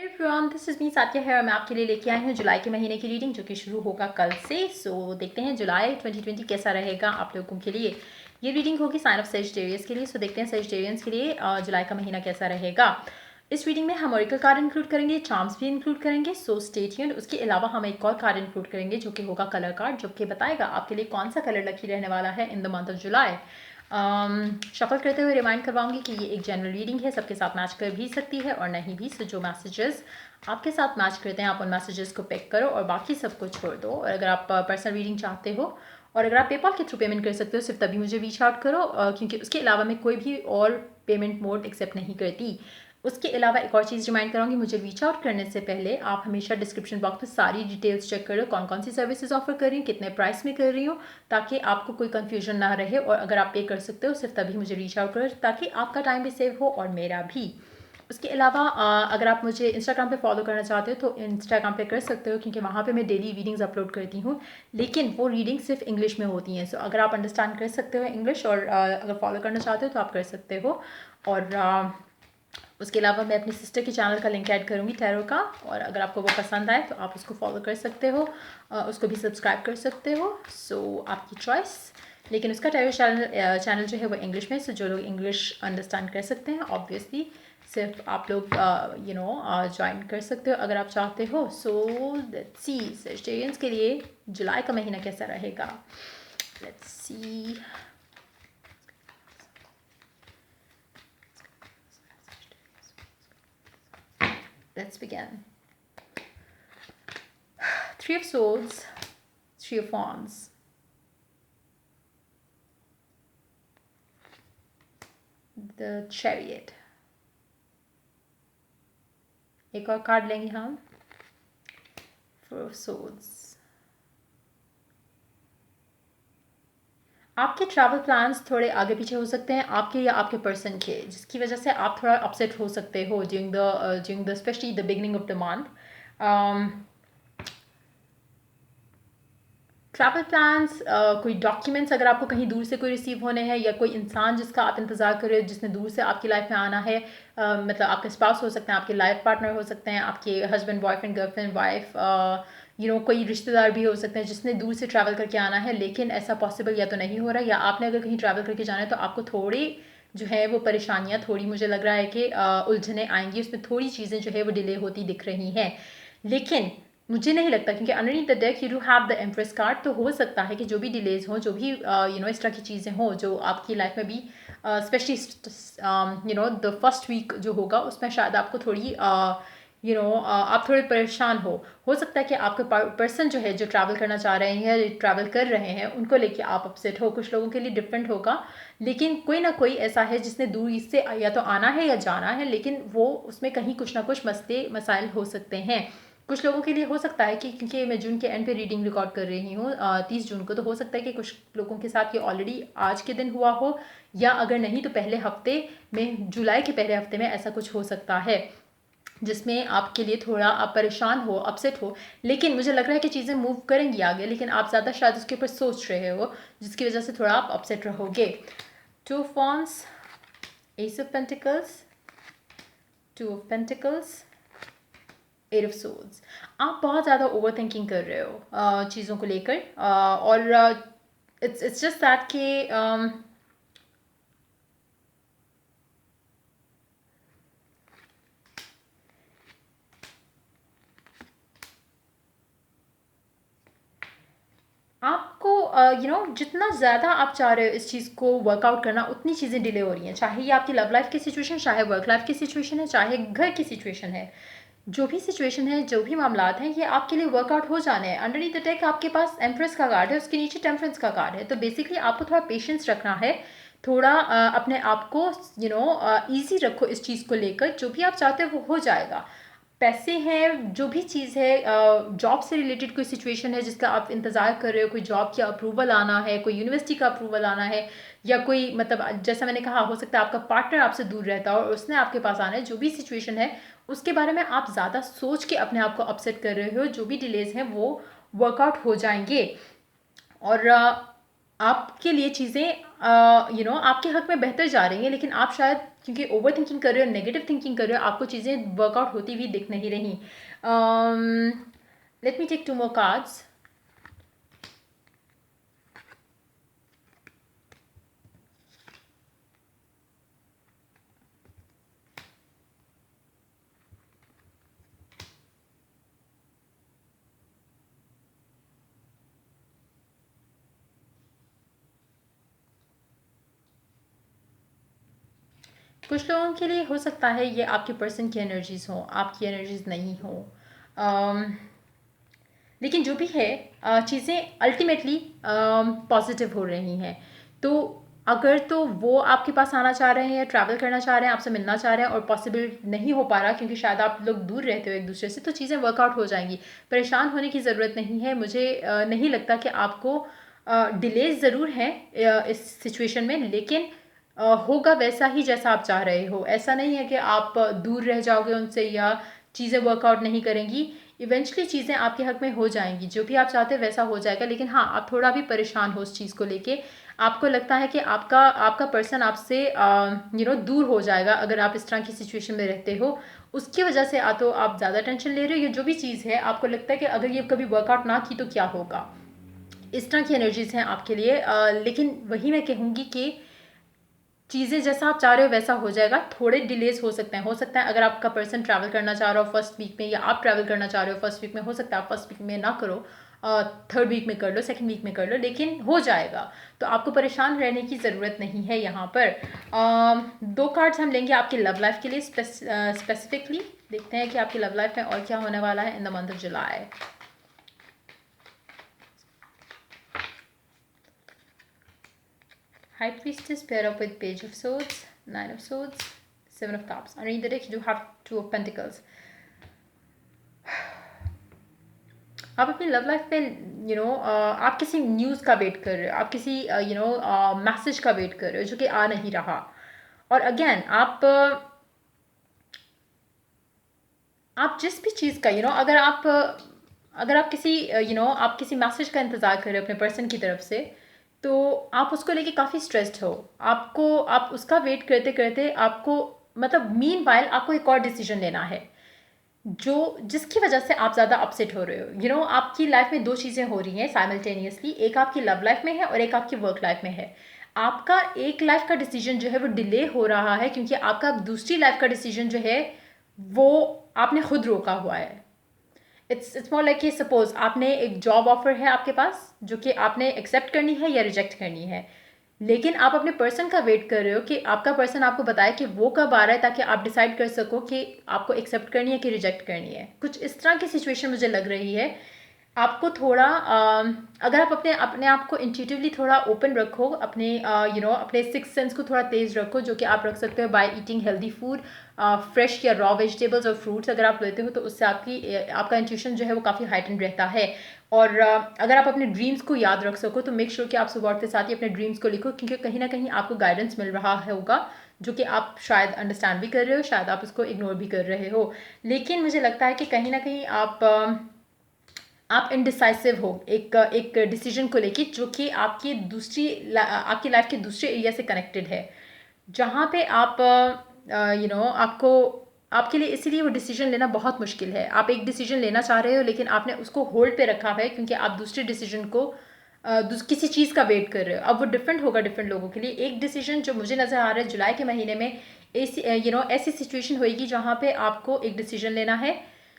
Everyone, this is me सात्या है और मैं आपके लिए लेके आई हूँ जुलाई के महीने की रीडिंग जो कि शुरू होगा कल से। सो देखते हैं जुलाई 2020 कैसा रहेगा आप लोगों के लिए। ये रीडिंग होगी साइन ऑफ सेजिटेरियस के लिए। सो देखते हैं सेजिटेरियंस के लिए जुलाई का महीना कैसा रहेगा। इस रीडिंग में हम ऑरिकल कार्ड इंक्लूड करेंगे, चार्म्स भी इंक्लूड करेंगे। So stay tuned. उसके अलावा हम एक और कार्ड इंक्लूड करेंगे जो कि होगा कलर कार्ड, जो कि बताएगा आपके लिए कौन सा कलर लकी रहने वाला है इन the month of July. Shuffle करते हुए रिमाइंड करवाऊंगी कि ये एक जनरल रीडिंग है, सबके साथ मैच कर भी सकती है और नहीं भी। सो जो मैसेजेस आपके साथ मैच करते हैं आप उन मैसेजेस को पिक करो और बाकी सबको छोड़ दो। और अगर आप पर्सनल रीडिंग चाहते हो और अगर आप पेपॉल के थ्रू पेमेंट कर सकते हो सिर्फ तभी मुझे रीच आउट करो, क्योंकि उसके अलावा मैं कोई भी और पेमेंट मोड एक्सेप्ट नहीं करती। उसके अलावा एक और चीज़ रिमाइंड कराऊंगी, मुझे रीच आउट करने से पहले आप हमेशा डिस्क्रिप्शन बॉक्स में सारी डिटेल्स चेक करो, कौन कौन सी सर्विसेज ऑफर कर रही हूँ, कितने प्राइस में कर रही हूँ, ताकि आपको कोई कन्फ्यूजन ना रहे। और अगर आप पे कर सकते हो सिर्फ तभी मुझे रीच आउट करो, ताकि आपका टाइम भी सेव हो और मेरा भी। उसके अलावा अगर आप मुझे इंस्टाग्राम पे फॉलो करना चाहते हो तो इंस्टाग्राम पे कर सकते हो, क्योंकि वहाँ पे मैं डेली रीडिंग्स अपलोड करती हूँ, लेकिन वो रीडिंग सिर्फ इंग्लिश में होती हैं। सो अगर आप अंडरस्टैंड कर सकते हो इंग्लिश और अगर फॉलो करना चाहते हो तो आप कर सकते हो। और उसके अलावा मैं अपनी सिस्टर के चैनल का लिंक ऐड करूँगी टैरो का, और अगर आपको वो पसंद आए तो आप उसको फॉलो कर सकते हो, उसको भी सब्सक्राइब कर सकते हो। सो आपकी चॉइस। लेकिन उसका टैरो चैनल जो है वो इंग्लिश में। सो जो लोग इंग्लिश अंडरस्टैंड कर सकते हैं ऑब्वियसली सिर्फ आप लोग ज्वाइन कर सकते हो अगर आप चाहते हो। सो लेट्स सी सेजिटेरियंस के लिए जुलाई का महीना कैसा रहेगा। Let's see. Let's begin. Three of Swords, Three of Wands. The Chariot. एक और कार्ड लेंगे हम, Four of Swords. आपके ट्रैवल प्लान्स थोड़े आगे पीछे हो सकते हैं आपके या आपके पर्सन के, जिसकी वजह से आप थोड़ा अपसेट हो सकते हो during the specially the beginning of the month. Travel plans, कोई डॉक्यूमेंट्स अगर आपको कहीं दूर से कोई रिसीव होने हैं, या कोई इंसान जिसका आप इंतज़ार कर रहे हो जिसने दूर से आपकी लाइफ में आना है, मतलब आपके स्पाउस हो सकते हैं, आपके लाइफ पार्टनर हो सकते हैं, आपके हस्बैंड, बॉयफ्रेंड, गर्लफ्रेंड, वाइफ, कोई रिश्तेदार भी हो सकते हैं जिसने दूर से ट्रैवल करके आना है, लेकिन ऐसा पॉसिबल या तो नहीं हो रहा, या आपने अगर कहीं ट्रैवल करके जाना है तो आपको थोड़ी जो है वो परेशानियाँ, थोड़ी मुझे लग रहा है कि उलझने आएंगी, उसमें थोड़ी चीज़ें जो है वो डिले होती दिख रही हैं। लेकिन मुझे नहीं लगता, क्योंकि underneath the deck you do have the empress card, तो हो सकता है कि जो भी डिलेज हो, जो भी इस तरह की चीज़ें हो जो आपकी लाइफ में भी स्पेशली द फर्स्ट वीक जो होगा उसमें शायद आपको थोड़ी आप थोड़े परेशान हो सकता है कि आपके पर्सन जो है जो ट्रैवल करना चाह रहे हैं या ट्रैवल कर रहे हैं उनको लेके आप अपसेट हो। कुछ लोगों के लिए डिफरेंट होगा, लेकिन कोई ना कोई ऐसा है जिसने दूर से या तो आना है या जाना है, लेकिन वो उसमें कहीं कुछ ना कुछ मसले मसाइल हो सकते हैं। कुछ लोगों के लिए हो सकता है कि, क्योंकि मैं जून के एंड पे रीडिंग रिकॉर्ड कर रही हूँ 30 जून को, तो हो सकता है कि कुछ लोगों के साथ ये ऑलरेडी आज के दिन हुआ हो, या अगर नहीं तो पहले हफ्ते में, जुलाई के पहले हफ्ते में ऐसा कुछ हो सकता है जिसमें आपके लिए थोड़ा आप परेशान हो, अपसेट हो। लेकिन मुझे लग रहा है कि चीज़ें मूव करेंगी आगे, लेकिन आप ज़्यादा शायद उसके ऊपर सोच रहे हो, जिसकी वजह से थोड़ा आप अपसेट रहोगे। Two of wands, ace of pentacles, two of pentacles, eight of swords. आप बहुत ज़्यादा ओवर थिंकिंग कर रहे हो चीज़ों को लेकर, और इट्स जस्ट दैट कि आपको जितना ज़्यादा आप चाह रहे हो इस चीज़ को वर्कआउट करना, उतनी चीज़ें डिले हो रही हैं। चाहे ये आपकी लव लाइफ की सिचुएशन, चाहे वर्क लाइफ की सिचुएशन है, चाहे घर की सिचुएशन है, जो भी सिचुएशन है, जो भी मामलात हैं, ये आपके लिए वर्कआउट हो जाने हैं। अंडरनीथ द टेक आपके पास एम्प्रेस का कार्ड है, उसके नीचे टेम्परेंस का कार्ड है। तो बेसिकली आपको थोड़ा पेशेंस रखना है, थोड़ा अपने आप को ईजी रखो इस चीज़ को लेकर। जो भी आप चाहते हो वो हो जाएगा। पैसे हैं, जो भी चीज़ है, जॉब से रिलेटेड कोई सिचुएशन है जिसका आप इंतज़ार कर रहे हो, कोई जॉब का अप्रूवल आना है, कोई यूनिवर्सिटी का अप्रूवल आना है, या कोई मतलब जैसा मैंने कहा हो सकता है आपका पार्टनर आपसे दूर रहता हो और उसने आपके पास आना है। जो भी सिचुएशन है उसके बारे में आप ज़्यादा सोच के अपने आप को अपसेट कर रहे हो। जो भी डिलेज हैं वो वर्कआउट हो जाएंगे, और आपके लिए चीज़ें आपके हक में बेहतर जा रही हैं, लेकिन आप शायद क्योंकि ओवर थिंकिंग कर रहे हो, नेगेटिव थिंकिंग कर रहे हो, आपको चीज़ें वर्कआउट होती हुई दिख नहीं रही। Let me take 2 more cards. कुछ लोगों के लिए हो सकता है ये आपके पर्सन की एनर्जीज हो, आपकी एनर्जीज नहीं हो। लेकिन जो भी है, चीज़ें अल्टीमेटली पॉजिटिव हो रही हैं। तो अगर तो वो आपके पास आना चाह रहे हैं या ट्रैवल करना चाह रहे हैं, आपसे मिलना चाह रहे हैं और पॉसिबल नहीं हो पा रहा क्योंकि शायद आप लोग दूर रहते हो एक दूसरे से, तो चीज़ें वर्कआउट हो जाएंगी। परेशान होने की ज़रूरत नहीं है। मुझे नहीं लगता कि आपको डिलेज ज़रूर हैं इस सिचुएशन में, लेकिन होगा वैसा ही जैसा आप चाह रहे हो। ऐसा नहीं है कि आप दूर रह जाओगे उनसे या चीज़ें वर्कआउट नहीं करेंगी। इवेंचुअली चीज़ें आपके हक में हो जाएंगी, जो भी आप चाहते हैं वैसा हो जाएगा। लेकिन हाँ, आप थोड़ा भी परेशान हो उस चीज़ को लेके, आपको लगता है कि आपका आपका पर्सन आपसे दूर हो जाएगा अगर आप इस तरह की सिचुएशन में रहते हो। उसकी वजह से तो आप ज़्यादा टेंशन ले रहे हो, या जो भी चीज़ है आपको लगता है कि अगर ये कभी वर्कआउट ना की तो क्या होगा। इस तरह की एनर्जीज हैं आपके लिए। लेकिन वही मैं कहूँगी कि चीज़ें जैसा आप चाह रहे हो वैसा हो जाएगा। थोड़े डिलेज हो सकते हैं। हो सकता है अगर आपका पर्सन ट्रैवल करना चाह रहा हो फर्स्ट वीक में, या आप ट्रैवल करना चाह रहे हो फर्स्ट वीक में, हो सकता है आप फर्स्ट वीक में ना करो, थर्ड वीक में कर लो, सेकंड वीक में कर लो, लेकिन हो जाएगा। तो आपको परेशान रहने की ज़रूरत नहीं है यहाँ पर। 2 कार्ड्स हम लेंगे आपकी लव लाइफ के लिए स्पेसिफिकली। देखते हैं कि आपकी लव लाइफ में और क्या होने वाला है इन the month of July. High Priestess pair up with Page of Swords, Nine of Swords, Seven of Cups. Underneath the deck you have Two of Pentacles. आप अपनी लव लाइफ में आप किसी न्यूज़ का वेट कर रहे हो, आप किसी मैसेज का वेट कर रहे हो जो कि आ नहीं रहा। और अगेन आप जिस भी चीज़ का अगर आप किसी आप किसी मैसेज का इंतज़ार कर रहे हो अपने पर्सन की तरफ से, तो आप उसको लेके काफ़ी स्ट्रेस्ड हो। आप उसका वेट करते करते आपको मतलब मीन वाइल आपको एक और डिसीजन लेना है, जिसकी वजह से आप ज़्यादा अपसेट हो रहे हो। आपकी लाइफ में 2 चीज़ें हो रही हैं साइमल्टेनियसली। एक आपकी लव लाइफ में है और एक आपकी वर्क लाइफ में है। आपका एक लाइफ का डिसीजन जो है वो डिले हो रहा है क्योंकि आपका दूसरी लाइफ का डिसीजन जो है वो आपने खुद रोका हुआ है। इट्स मोर लाइक कि सपोज आपने एक जॉब ऑफर है आपके पास जो कि आपने एक्सेप्ट करनी है या रिजेक्ट करनी है, लेकिन आप अपने पर्सन का वेट कर रहे हो कि आपका पर्सन आपको बताए कि वो कब आ रहा है, ताकि आप डिसाइड कर सको कि आपको एक्सेप्ट करनी है कि रिजेक्ट करनी है। कुछ इस तरह की सिचुएशन मुझे लग रही है। आपको थोड़ा अगर आप अपने अपने आप को इंट्यूटिवली थोड़ा ओपन रखो, अपने अपने सिक्स सेंस को थोड़ा तेज़ रखो, जो कि आप रख सकते हो by eating healthy food, fresh या रॉ वेजिटेबल्स और फ्रूट्स अगर आप लेते हो, तो उससे आपका इंट्यूशन जो है वो काफ़ी हाइटेंड रहता है। और अगर आप अपने ड्रीम्स को याद रख सको तो मेक श्योर कि आप सुबह उठते साथ ही अपने ड्रीम्स को लिखो, क्योंकि कहीं ना कहीं आपको गाइडेंस मिल रहा होगा जो कि आप शायद अंडरस्टैंड भी कर रहे हो, शायद आप उसको इग्नोर भी कर रहे हो। लेकिन मुझे लगता है कि कहीं ना कहीं आप इनडिसाइसिव हो एक एक डिसीजन को लेके, जो कि आपकी लाइफ के दूसरे एरिया से कनेक्टेड है, जहाँ पे आप आपको आपके लिए इसीलिए वो डिसीजन लेना बहुत मुश्किल है। आप एक डिसीजन लेना चाह रहे हो लेकिन आपने उसको होल्ड पे रखा है क्योंकि आप दूसरे डिसीजन को किसी चीज़ का वेट कर रहे हो। अब वो डिफरेंट होगा डिफरेंट लोगों के लिए। एक डिसीजन जो मुझे नज़र आ रहा है जुलाई के महीने में, ऐसी सिचुएशन होएगी जहाँ पे आपको एक डिसीजन लेना है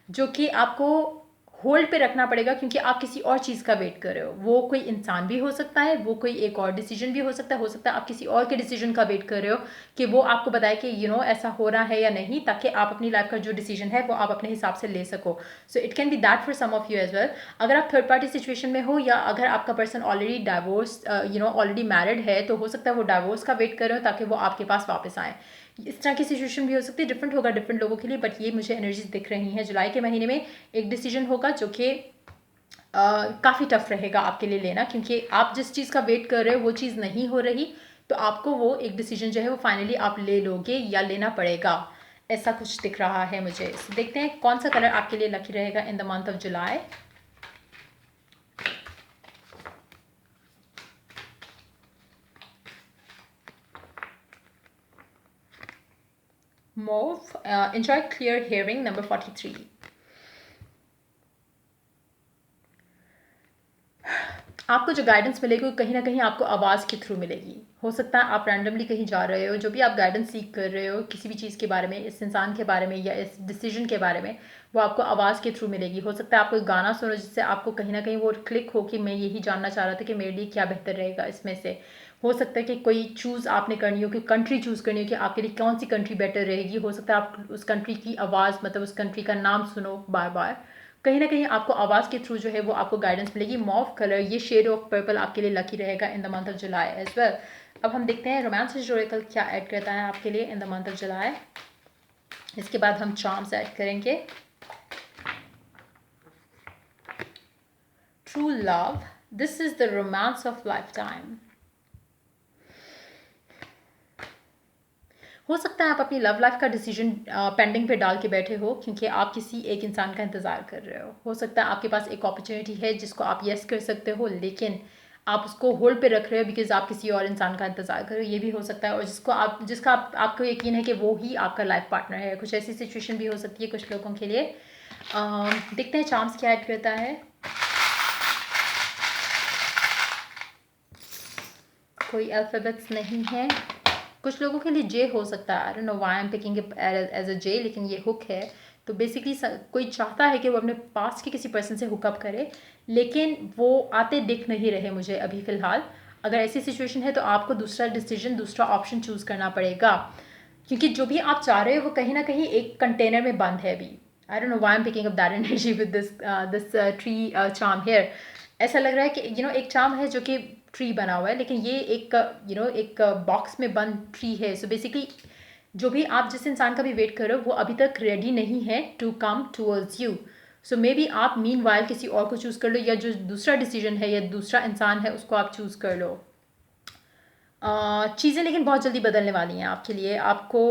जो कि आपको होल्ड पे रखना पड़ेगा क्योंकि आप किसी और चीज़ का वेट कर रहे हो। वो कोई इंसान भी हो सकता है, वो कोई एक और डिसीजन भी हो सकता है। आप किसी और के डिसीजन का वेट कर रहे हो कि वो आपको बताए कि ऐसा हो रहा है या नहीं, ताकि आप अपनी लाइफ का जो डिसीजन है वो आप अपने हिसाब से ले सको। So it can be that for some of you as well. अगर आप थर्ड पार्टी सिचुएशन में हो या अगर आपका person already divorce already married है, तो हो सकता है वो डाइवोर्स का वेट कर रहे हो ताकि वो आपके पास वापस आए। इस तरह की सिचुएशन भी हो सकती है, डिफरेंट होगा डिफरेंट लोगों के लिए, बट ये मुझे एनर्जीज दिख रही हैं। जुलाई के महीने में एक डिसीजन होगा जो कि काफ़ी टफ रहेगा आपके लिए लेना, क्योंकि आप जिस चीज़ का वेट कर रहे हो वो चीज़ नहीं हो रही, तो आपको वो एक डिसीजन जो है वो फाइनली आप ले लोगे या लेना पड़ेगा। ऐसा कुछ दिख रहा है मुझे। देखते हैं कौन सा कलर आपके लिए लकी रहेगा in the month of July. Mauve, enjoy clear hearing, number 43. आपको जो गाइडेंस मिलेगी वो कहीं ना कहीं आपको आवाज़ के थ्रू मिलेगी। हो सकता है आप रैंडमली कहीं जा रहे हो, जो भी आप गाइडेंस सीख कर रहे हो किसी भी चीज़ के बारे में, इस इंसान के बारे में या इस डिसीजन के बारे में, वो आपको आवाज़ के थ्रू मिलेगी। हो सकता है आप कोई गाना सुनो जिससे आपको कहीं ना कहीं वो क्लिक हो कि मैं यही जानना चाह रहा था कि मेरे लिए क्या बेहतर रहेगा इसमें से। हो सकता है कि कोई चूज़ आपने करनी हो, कि कंट्री चूज़ करनी हो कि आपके लिए कौन सी कंट्री बेटर रहेगी। हो सकता है आप उस कंट्री की आवाज़, मतलब उस कंट्री का नाम सुनो बार बार। कहीं ना कहीं आपको आवाज़ के थ्रू जो है वो आपको गाइडेंस मिलेगी। मॉव कलर, ये शेड ऑफ पर्पल आपके लिए लकी रहेगा in the month of July as well. अब हम देखते हैं रोमांस हिस्टोरिकल क्या ऐड करता है आपके लिए इन द मंथ ऑफ जुलाई। इसके बाद हम चार्म्स ऐड करेंगे। True love, this is the romance of life time. हो सकता है आप अपनी लव लाइफ का डिसीजन पेंडिंग पे डाल के बैठे हो क्योंकि आप किसी एक इंसान का इंतज़ार कर रहे हो। हो सकता है आपके पास एक अपॉर्चुनिटी है जिसको आप यस कर सकते हो, लेकिन आप उसको होल्ड पे रख रहे हो बिकॉज आप किसी और इंसान का इंतज़ार कर रहे हो। ये भी हो सकता है, और जिसका आपको यकीन है कि वो ही आपका लाइफ पार्टनर है। कुछ ऐसी सिचुएशन भी हो सकती है कुछ लोगों के लिए। देखते हैं चार्म्स क्या ऐड करता है। कोई अल्फ़ाबेट्स नहीं है। कुछ लोगों के लिए जे हो सकता है, I don't know why I am picking it as a J, लेकिन ये हुक है। तो बेसिकली कोई चाहता है कि वो अपने पास के किसी पर्सन से हुकअप करे, लेकिन वो आते दिख नहीं रहे मुझे अभी फ़िलहाल। अगर ऐसी सिचुएशन है तो आपको दूसरा डिसीजन, दूसरा ऑप्शन चूज़ करना पड़ेगा, क्योंकि जो भी आप चाह रहे हो वो कहीं ना कहीं एक कंटेनर में बंद है अभी। I don't know why I am picking up that energy with this tree charm here. ऐसा लग रहा है कि एक चार्म है जो कि ट्री बना हुआ है, लेकिन ये एक एक बॉक्स में बंद ट्री है। सो बेसिकली जो भी आप जिस इंसान का भी वेट कर रहे हो वो अभी तक रेडी नहीं है to come towards you. So maybe आप मीन वाइल किसी और को चूज़ कर लो, या जो दूसरा डिसीजन है या दूसरा इंसान है उसको आप चूज़ कर लो। चीज़ें लेकिन बहुत जल्दी बदलने वाली हैं आपके लिए। आपको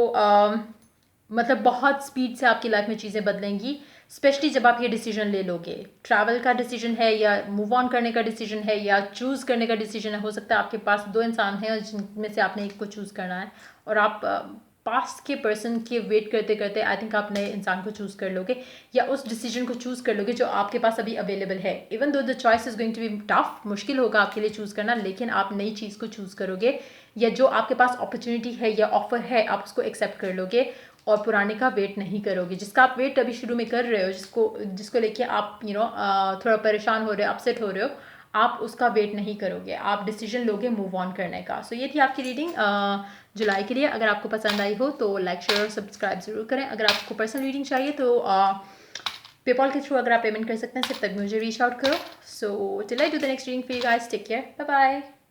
मतलब बहुत स्पीड से आपकी लाइफ में चीज़ें बदलेंगी, स्पेशली जब आप ये डिसीजन ले लोगे। ट्रैवल का डिसीजन है या मूव ऑन करने का डिसीजन है या चूज़ करने का डिसीजन है। हो सकता है आपके पास दो इंसान हैं और जिनमें से आपने एक को चूज़ करना है, और आप पास्ट के पर्सन के वेट करते करते आई थिंक आप नए इंसान को चूज़ कर लोगे, या उस डिसीजन को चूज़ कर लोगे जो आपके पास अभी अवेलेबल है। Even though the choice is going to be tough, मुश्किल होगा आपके लिए चूज़ करना, लेकिन आप नई चीज़ को चूज़ करोगे, या जो आपके पास अपॉर्चुनिटी है या ऑफर है आप उसको एक्सेप्ट कर लोगे और पुराने का वेट नहीं करोगे। जिसका आप वेट अभी शुरू में कर रहे हो, जिसको लेके आप थोड़ा परेशान हो रहे हो, अपसेट हो रहे हो, आप उसका वेट नहीं करोगे, आप डिसीजन लोगे मूव ऑन करने का। सो ये थी आपकी रीडिंग जुलाई के लिए। अगर आपको पसंद आई हो तो लाइक शेयर और सब्सक्राइब ज़रूर करें। अगर आपको पर्सनल रीडिंग चाहिए तो पेपॉल के थ्रू अगर आप पेमेंट कर सकते हैं सिर्फ तक मुझे रीच आउट करो। So till I do the next reading for you guys, take care, bye bye.